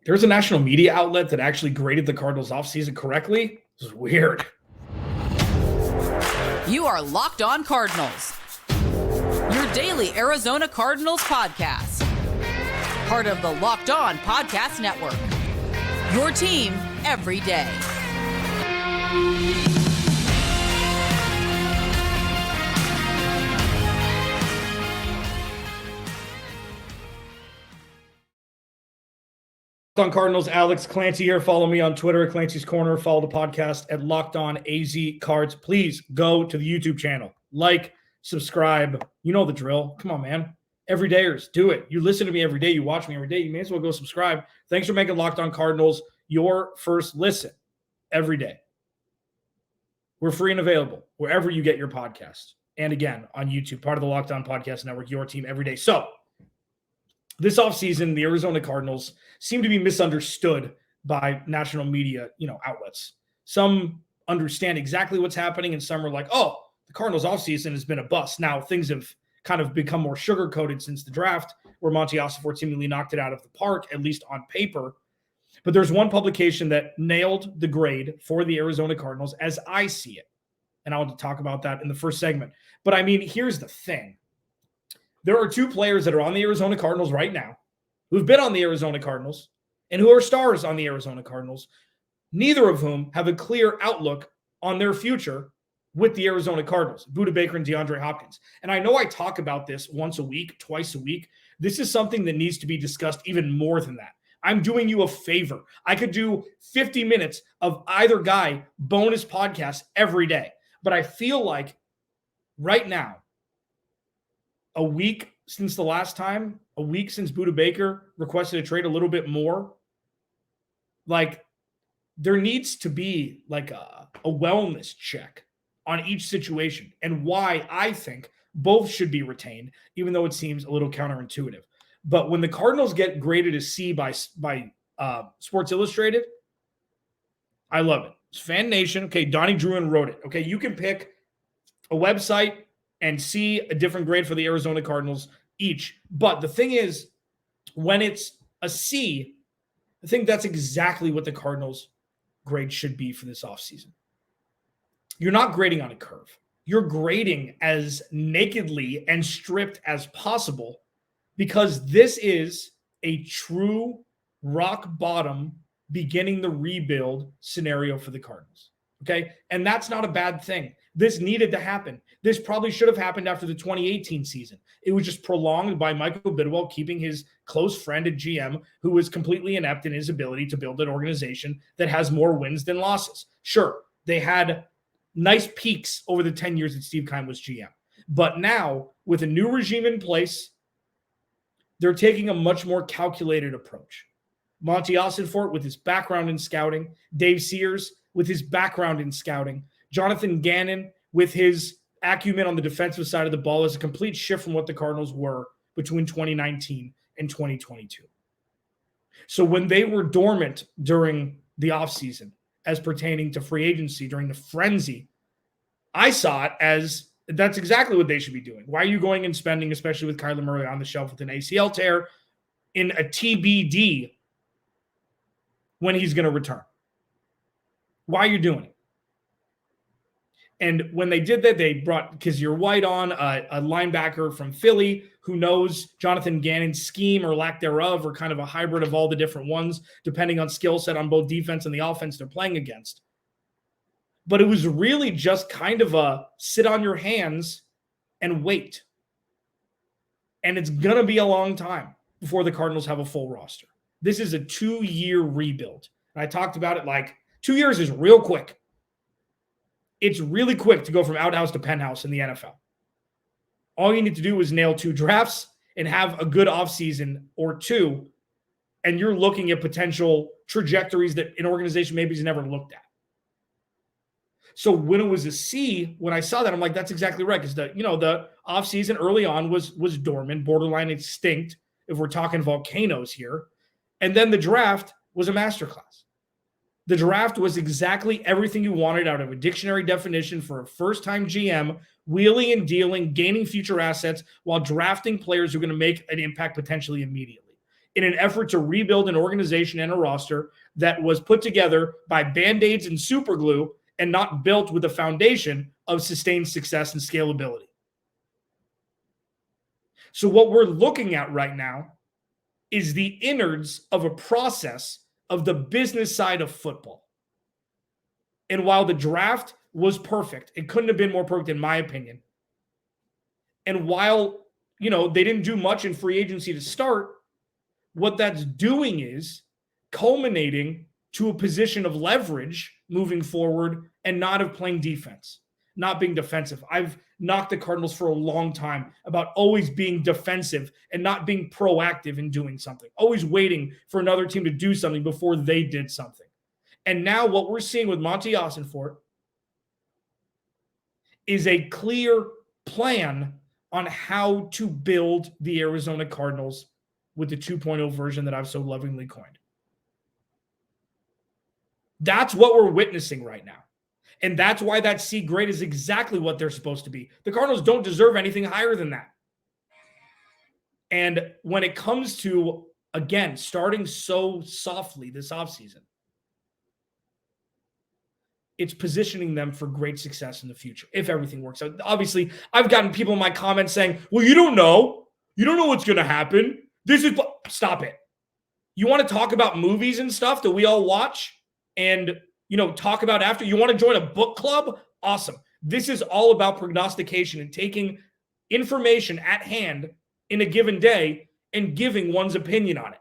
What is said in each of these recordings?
There's a national media outlet that actually graded the Cardinals offseason correctly. This is weird. You are Locked On Cardinals, your daily Arizona Cardinals podcast. Part of the Locked On Podcast Network, your team every day. Locked On Cardinals, Alex Clancy here. Follow me on Twitter at Clancy's Corner. Follow the podcast at Locked On AZ Cards. Please go to the YouTube channel. Like, subscribe. You know the drill. Come on, man. Everydayers, do it. You listen to me every day. You watch me every day. You may as well go subscribe. Thanks for making Locked On Cardinals your first listen every day. We're free and available wherever you get your podcasts. And again, on YouTube, part of the Locked On Podcast Network, your team every day. So, this offseason, the Arizona Cardinals seem to be misunderstood by national media, outlets. Some understand exactly what's happening, and some are like, oh, the Cardinals offseason has been a bust. Now, things have kind of become more sugar-coated since the draft, where Monti Ossenfort seemingly knocked it out of the park, at least on paper. But there's one publication that nailed the grade for the Arizona Cardinals as I see it. And I'll talk about that in the first segment. But, here's the thing. There are two players that are on the Arizona Cardinals right now who've been on the Arizona Cardinals and who are stars on the Arizona Cardinals, neither of whom have a clear outlook on their future with the Arizona Cardinals, Budda Baker and DeAndre Hopkins. And I know I talk about this once a week, twice a week. This is something that needs to be discussed even more than that. I'm doing you a favor. I could do 50 minutes of either guy bonus podcasts every day. But I feel like right now, a week since the last time, a week since Budda Baker requested a trade, a little bit more, there needs to be a wellness check on each situation and why I think both should be retained, even though it seems a little counterintuitive. But when the Cardinals get graded a C by Sports Illustrated, I love it. It's Fan Nation. Okay, Donnie Druin wrote it. Okay, you can pick a website and see a different grade for the Arizona Cardinals each. But the thing is, when it's a C, I think that's exactly what the Cardinals grade should be for this offseason. You're not grading on a curve. You're grading as nakedly and stripped as possible because this is a true rock bottom beginning the rebuild scenario for the Cardinals. Okay? And that's not a bad thing. This needed to happen. This probably should have happened after the 2018 season. It was just prolonged by Michael Bidwell keeping his close friend at GM, who was completely inept in his ability to build an organization that has more wins than losses. Sure, they had nice peaks over the 10 years that Steve Keim was GM. But now, with a new regime in place, they're taking a much more calculated approach. Monti Ossenfort with his background in scouting, Dave Sears with his background in scouting, Jonathan Gannon with his acumen on the defensive side of the ball is a complete shift from what the Cardinals were between 2019 and 2022. So when they were dormant during the offseason as pertaining to free agency during the frenzy, I saw it as that's exactly what they should be doing. Why are you going and spending, especially with Kyler Murray on the shelf with an ACL tear, in a TBD when he's going to return? Why are you doing it? And when they did that, they brought Kazir White on, a linebacker from Philly who knows Jonathan Gannon's scheme or lack thereof, or kind of a hybrid of all the different ones, depending on skill set on both defense and the offense they're playing against. But it was really just kind of a sit on your hands and wait. And it's going to be a long time before the Cardinals have a full roster. This is a 2-year rebuild. And I talked about it 2 years is real quick. It's really quick to go from outhouse to penthouse in the NFL. All you need to do is nail 2 drafts and have a good offseason or 2, and you're looking at potential trajectories that an organization maybe has never looked at. So when it was a C, when I saw that, I'm like, that's exactly right. Because the offseason early on was dormant, borderline extinct, if we're talking volcanoes here. And then the draft was a masterclass. The draft was exactly everything you wanted out of a dictionary definition for a first-time GM, wheeling and dealing, gaining future assets while drafting players who are going to make an impact potentially immediately. in an effort to rebuild an organization and a roster that was put together by Band-Aids and super glue and not built with a foundation of sustained success and scalability. So what we're looking at right now is the innards of a process of the business side of football. And while the draft was perfect, it couldn't have been more perfect in my opinion. And while, they didn't do much in free agency to start, what that's doing is culminating to a position of leverage moving forward and not of playing defense, not being defensive. I've knocked the Cardinals for a long time about always being defensive and not being proactive in doing something, always waiting for another team to do something before they did something. And now what we're seeing with Monti Ossenfort is a clear plan on how to build the Arizona Cardinals with the 2.0 version that I've so lovingly coined. That's what we're witnessing right now. And that's why that C grade is exactly what they're supposed to be. The Cardinals don't deserve anything higher than that. And when it comes to, again, starting so softly this offseason, it's positioning them for great success in the future if everything works out. Obviously, I've gotten people in my comments saying, well, you don't know. You don't know what's going to happen. Stop it. You want to talk about movies and stuff that we all watch and, talk about after? You want to join a book club? Awesome. This is all about prognostication and taking information at hand in a given day and giving one's opinion on it.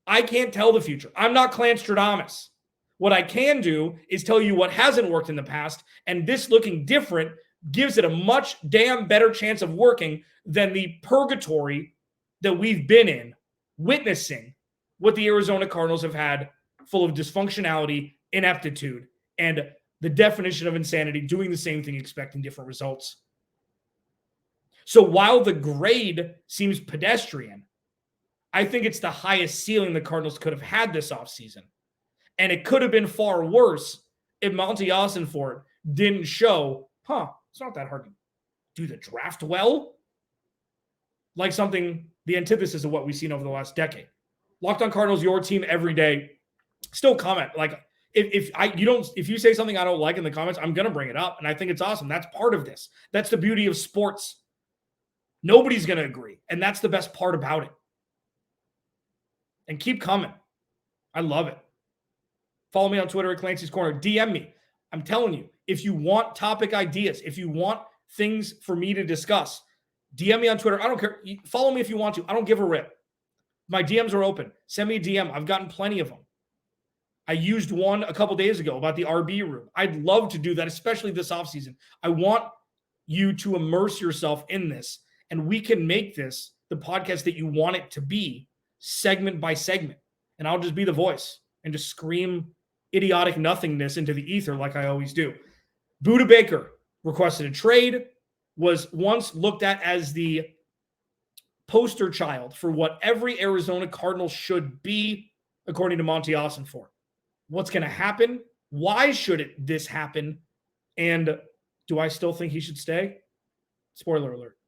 I can't tell the future. I'm not Clanstradamus. What I can do is tell you what hasn't worked in the past, and this looking different gives it a much damn better chance of working than the purgatory that we've been in, witnessing what the Arizona Cardinals have had, full of dysfunctionality, ineptitude, and the definition of insanity, doing the same thing, expecting different results. So while the grade seems pedestrian, I think it's the highest ceiling the Cardinals could have had this offseason. And it could have been far worse if Monti Ossenfort didn't show, it's not that hard to do the draft well. Like something, the antithesis of what we've seen over the last decade. Locked on Cardinals, your team every day. Still comment. Like if you say something I don't like in the comments, I'm gonna bring it up. And I think it's awesome. That's part of this. That's the beauty of sports. Nobody's gonna agree. And that's the best part about it. And keep coming. I love it. Follow me on Twitter at Clancy's Corner. DM me. I'm telling you, if you want topic ideas, if you want things for me to discuss, DM me on Twitter. I don't care. Follow me if you want to. I don't give a rip. My DMs are open. Send me a DM. I've gotten plenty of them. I used one a couple days ago about the RB room. I'd love to do that, especially this offseason. I want you to immerse yourself in this, and we can make this the podcast that you want it to be, segment by segment. And I'll just be the voice and just scream idiotic nothingness into the ether like I always do. Budda Baker requested a trade, was once looked at as the poster child for what every Arizona Cardinal should be, according to Monti Ossenfort. What's going to happen? Why should this happen? And do I still think he should stay? Spoiler alert.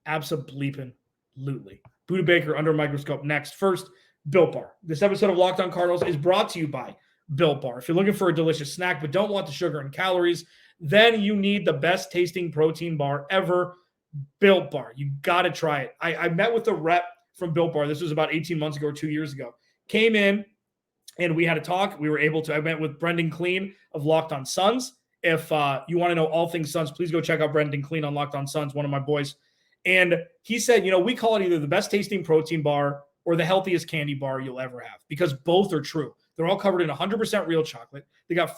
Absolutely. Budda Baker under a microscope next. First, Built Bar. This episode of Locked On Cardinals is brought to you by Built Bar. If you're looking for a delicious snack but don't want the sugar and calories, then you need the best tasting protein bar ever, Built Bar. You got to try it. I met with the rep from Built Bar. This was about 18 months ago or 2 years ago. Came in and we had a talk. I met with Brendan Clean of Locked On Suns. If you want to know all things Suns, please go check out Brendan Clean on Locked On Suns, one of my boys. And he said, we call it either the best tasting protein bar or the healthiest candy bar you'll ever have, because both are true. They're all covered in 100% real chocolate. They got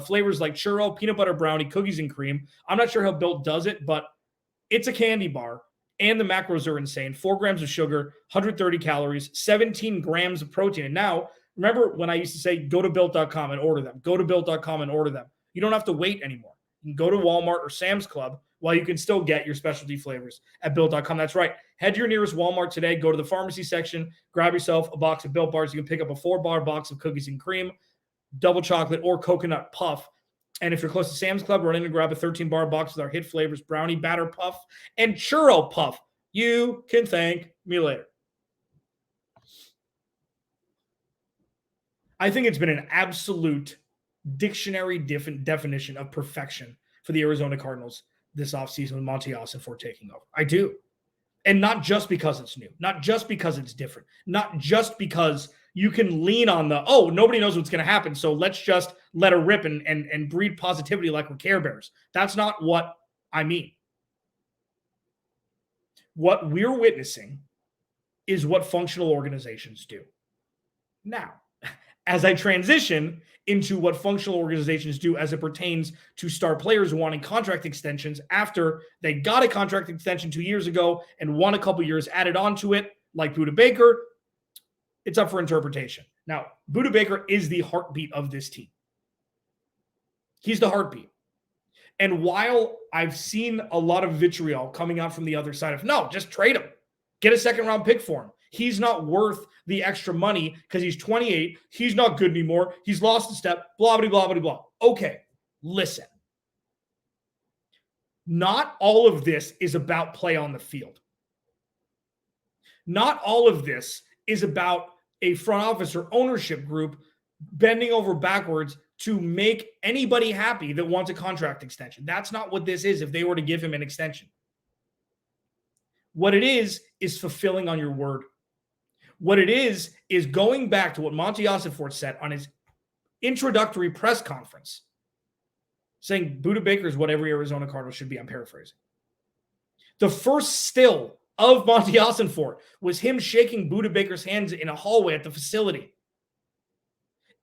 flavors like churro, peanut butter brownie, cookies and cream. I'm not sure how Built does it, but it's a candy bar, and the macros are insane. 4 grams of sugar, 130 calories, 17 grams of protein. And now, remember when I used to say, go to Built.com and order them. Go to Built.com and order them. You don't have to wait anymore. You can go to Walmart or Sam's Club while you can still get your specialty flavors at Built.com. That's right. Head to your nearest Walmart today. Go to the pharmacy section. Grab yourself a box of Built Bars. You can pick up a 4-bar box of cookies and cream, double chocolate, or coconut puff. And if you're close to Sam's Club, run in and grab a 13-bar box with our hit flavors, brownie batter puff and churro puff. You can thank me later. I think it's been an absolute dictionary definition of perfection for the Arizona Cardinals this offseason with Monti Ossenfort taking over. I do. And not just because it's new, not just because it's different, not just because you can lean on nobody knows what's going to happen, so let's just let her rip and breed positivity like we're Care Bears. That's not what I mean. What we're witnessing is what functional organizations do. Now, as I transition into what functional organizations do as it pertains to star players wanting contract extensions after they got a contract extension 2 years ago and won a couple years added onto it, like Budda Baker, it's up for interpretation. Now, Budda Baker is the heartbeat of this team. He's the heartbeat. And while I've seen a lot of vitriol coming out from the other side of, no, just trade him. Get a second-round pick for him. He's not worth the extra money because he's 28. He's not good anymore. He's lost a step, blah, blah, blah, blah, blah. Okay, listen. Not all of this is about play on the field. Not all of this is about a front office or ownership group bending over backwards to make anybody happy that wants a contract extension. That's not what this is if they were to give him an extension. What it is fulfilling on your word. What it is going back to what Monti Ossenfort said on his introductory press conference, saying Budda Baker is what every Arizona Cardinal should be. I'm paraphrasing. The first still of Monti Ossenfort was him shaking Budda Baker's hands in a hallway at the facility.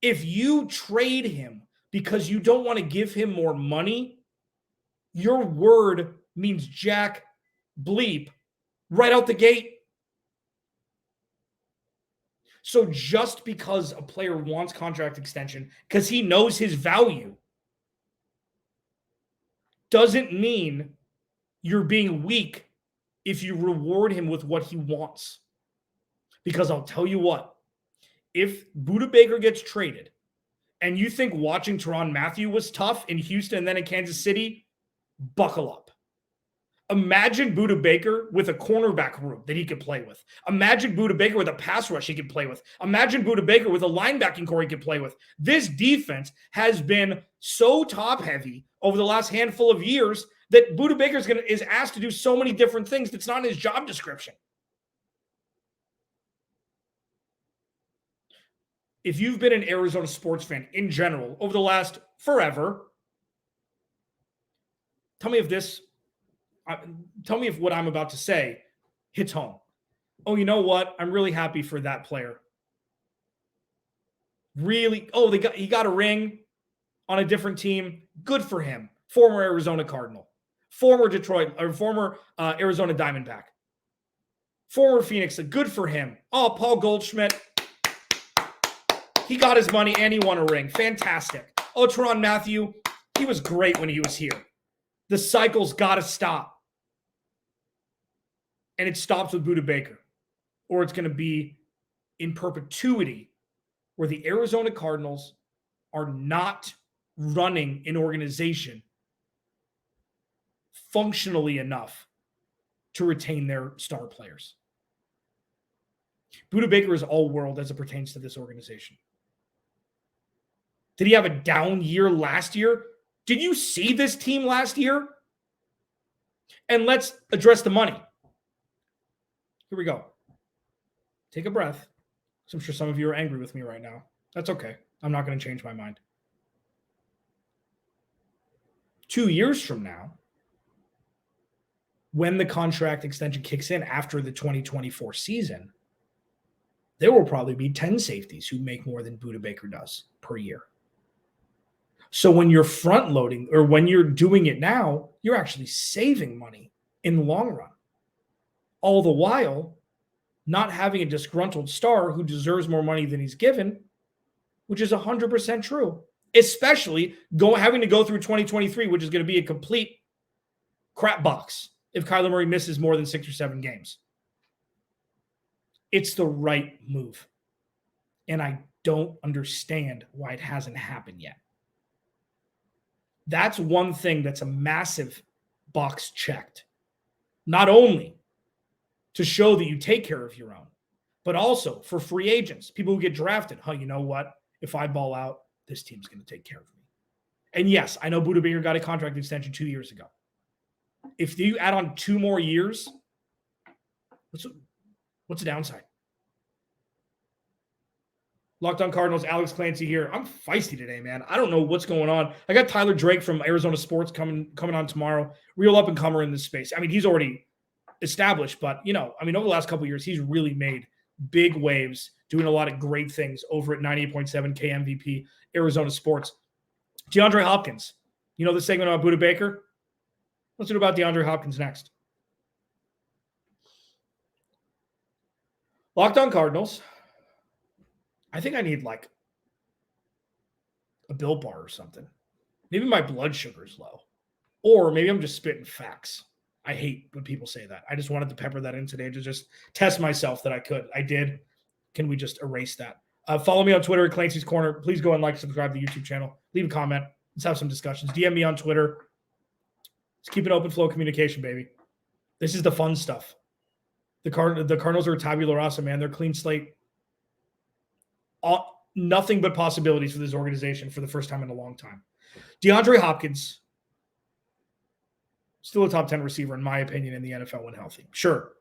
If you trade him because you don't want to give him more money, your word means jack bleep right out the gate. So just because a player wants contract extension because he knows his value doesn't mean you're being weak if you reward him with what he wants. Because I'll tell you what, if Budda Baker gets traded and you think watching Tyrann Mathieu was tough in Houston and then in Kansas City, buckle up. Imagine Budda Baker with a cornerback room that he could play with. Imagine Budda Baker with a pass rush he could play with. Imagine Budda Baker with a linebacking core he could play with. This defense has been so top-heavy over the last handful of years that Budda Baker is asked to do so many different things that's not in his job description. If you've been an Arizona sports fan in general over the last forever, tell me if what I'm about to say hits home. Oh, you know what? I'm really happy for that player. Really? Oh, he got a ring on a different team. Good for him. Former Arizona Cardinal. Former Arizona Diamondback. Former Phoenix. Good for him. Oh, Paul Goldschmidt. He got his money and he won a ring. Fantastic. Oh, Tyrann Mathieu. He was great when he was here. The cycle's got to stop. And it stops with Budda Baker. Or it's going to be in perpetuity where the Arizona Cardinals are not running an organization functionally enough to retain their star players. Budda Baker is all world as it pertains to this organization. Did he have a down year last year? Did you see this team last year? And let's address the money. Here we go. Take a breath. I'm sure some of you are angry with me right now. That's okay. I'm not going to change my mind. 2 years from now, when the contract extension kicks in after the 2024 season, there will probably be 10 safeties who make more than Budda Baker does per year. So when you're front loading or when you're doing it now, you're actually saving money in the long run. All the while, not having a disgruntled star who deserves more money than he's given, which is 100% true, especially having to go through 2023, which is going to be a complete crap box if Kyler Murray misses more than 6 or 7 games. It's the right move. And I don't understand why it hasn't happened yet. That's one thing that's a massive box checked. Not only to show that you take care of your own, but also for free agents, people who get drafted. Oh, you know what? if I ball out, this team's going to take care of me. And yes, I know Budda got a contract extension 2 years ago. If you add on 2 more years, what's the downside? Locked on Cardinals, Alex Clancy here. I'm feisty today, man. I don't know what's going on. I got Tyler Drake from Arizona Sports coming on tomorrow. Real up-and-comer in this space. I mean, he's already established, but, over the last couple of years, he's really made big waves, doing a lot of great things over at 98.7 KMVP, Arizona Sports. DeAndre Hopkins. You know the segment about Budda Baker? Let's do about DeAndre Hopkins next. Locked on Cardinals. I think I need like a Built Bar or something. Maybe my blood sugar is low. Or maybe I'm just spitting facts. I hate when people say that. I just wanted to pepper that in today to just test myself that I could. I did. Can we just erase that? Follow me on Twitter at Clancy's Corner. Please go and subscribe to the YouTube channel. Leave a comment. Let's have some discussions. DM me on Twitter. Let's keep an open flow of communication, baby. This is the fun stuff. The Cardinals are a tabula rasa, man. They're clean slate. Nothing but possibilities for this organization for the first time in a long time. DeAndre Hopkins, still a top 10 receiver, in my opinion, in the NFL when healthy. Sure.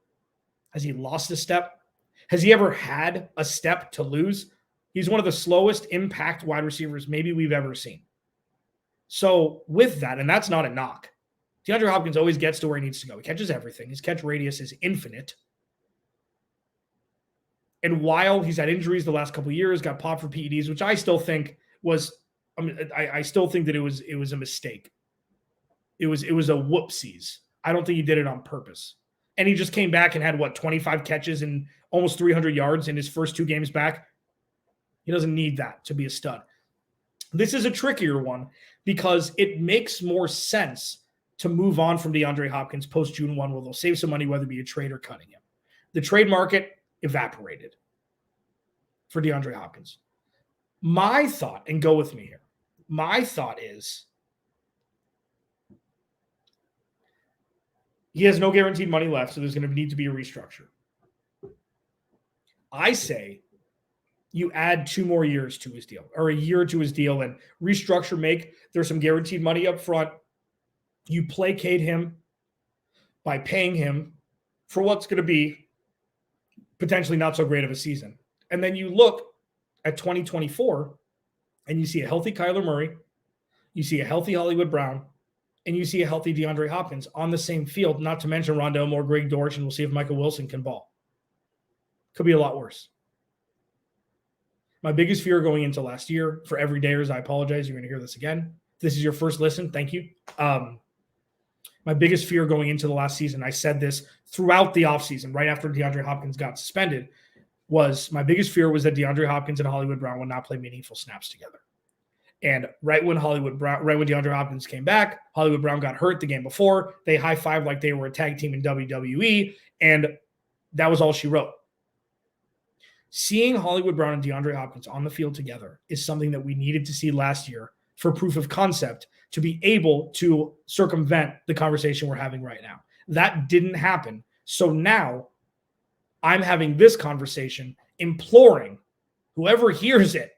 Has he lost a step? Has he ever had a step to lose? He's one of the slowest impact wide receivers maybe we've ever seen. So with that, and that's not a knock, DeAndre Hopkins always gets to where he needs to go. He catches everything. His catch radius is infinite. And while he's had injuries the last couple of years, got popped for PEDs, which I still think was, I still think that it was a mistake. It was a whoopsies. I don't think he did it on purpose. And he just came back and had 25 catches and almost 300 yards in his first 2 games back. He doesn't need that to be a stud. This is a trickier one because it makes more sense to move on from DeAndre Hopkins post June 1, where they'll save some money, whether it be a trade or cutting him. The trade market evaporated for DeAndre Hopkins. My thought, and go with me here, my thought is he has no guaranteed money left, so there's going to need to be a restructure. I say you add 2 more years to his deal, or a year to his deal, and restructure, there's some guaranteed money up front. You placate him by paying him for what's going to be potentially not so great of a season. And then you look at 2024 and you see a healthy Kyler Murray, you see a healthy Hollywood Brown, and you see a healthy DeAndre Hopkins on the same field, not to mention Rondell Moore, Greg Dortch, and we'll see if Michael Wilson can ball. Could be a lot worse. My biggest fear going into last year, for everydayers, I apologize, you're going to hear this again. If this is your first listen, thank you. My biggest fear going into the last season, I said this throughout the offseason, right after DeAndre Hopkins got suspended, was that DeAndre Hopkins and Hollywood Brown would not play meaningful snaps together. And right when DeAndre Hopkins came back, Hollywood Brown got hurt the game before. They high-fived like they were a tag team in WWE, and that was all she wrote. Seeing Hollywood Brown and DeAndre Hopkins on the field together is something that we needed to see last year for proof of concept to be able to circumvent the conversation we're having right now. That didn't happen. So now I'm having this conversation imploring whoever hears it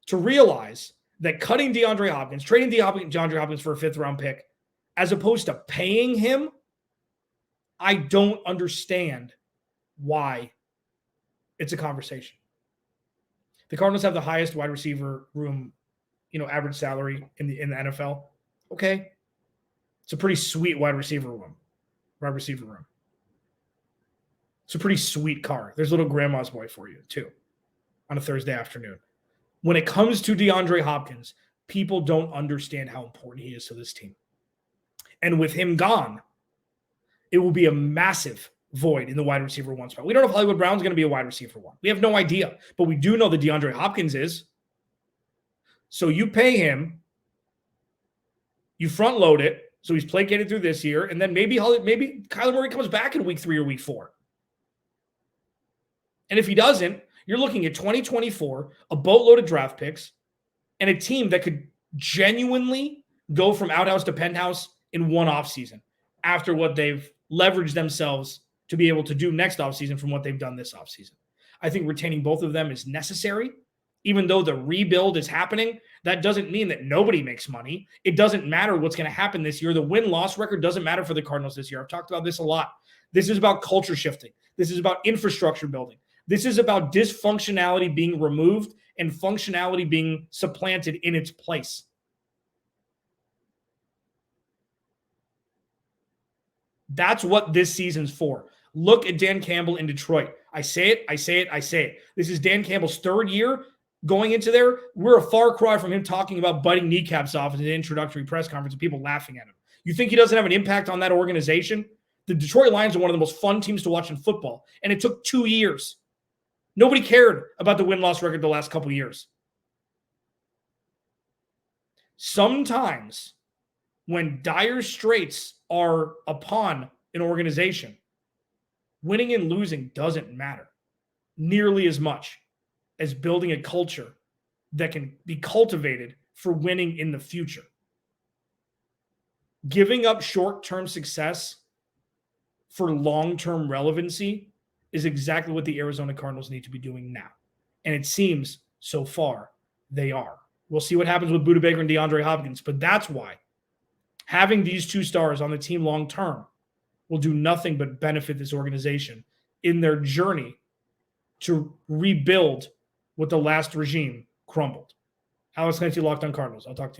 to realize that cutting DeAndre Hopkins, trading DeAndre Hopkins for a 5th-round pick, as opposed to paying him, I don't understand why it's a conversation. The Cardinals have the highest wide receiver room, average salary in the NFL. Okay. It's a pretty sweet wide receiver room. It's a pretty sweet car. There's little grandma's boy for you too on a Thursday afternoon. When it comes to DeAndre Hopkins, people don't understand how important he is to this team. And with him gone, it will be a massive void in the wide receiver 1 spot. We don't know if Hollywood Brown's going to be a wide receiver 1. We have no idea, but we do know that DeAndre Hopkins is. So you pay him, you front load it, so he's placated through this year, and then maybe Kyler Murray comes back in week 3 or week 4. And if he doesn't, you're looking at 2024, a boatload of draft picks, and a team that could genuinely go from outhouse to penthouse in one offseason after what they've leveraged themselves to be able to do next offseason from what they've done this offseason. I think retaining both of them is necessary even though the rebuild is happening, that doesn't mean that nobody makes money. It doesn't matter what's going to happen this year. The win-loss record doesn't matter for the Cardinals this year. I've talked about this a lot. This is about culture shifting. This is about infrastructure building. This is about dysfunctionality being removed and functionality being supplanted in its place. That's what this season's for. Look at Dan Campbell in Detroit. I say it. This is Dan Campbell's third year going into there. We're a far cry from him talking about biting kneecaps off in an introductory press conference and people laughing at him. You think he doesn't have an impact on that organization? The Detroit Lions are one of the most fun teams to watch in football, and it took 2 years. Nobody cared about the win-loss record the last couple years. Sometimes when dire straits are upon an organization, winning and losing doesn't matter nearly as much as building a culture that can be cultivated for winning in the future. Giving up short-term success for long-term relevancy is exactly what the Arizona Cardinals need to be doing now. And it seems so far they are. We'll see what happens with Budda and DeAndre Hopkins, but that's why having these two stars on the team long-term will do nothing but benefit this organization in their journey to rebuild what the last regime crumbled. Alex Clancy, Locked On Cardinals. I'll talk to you.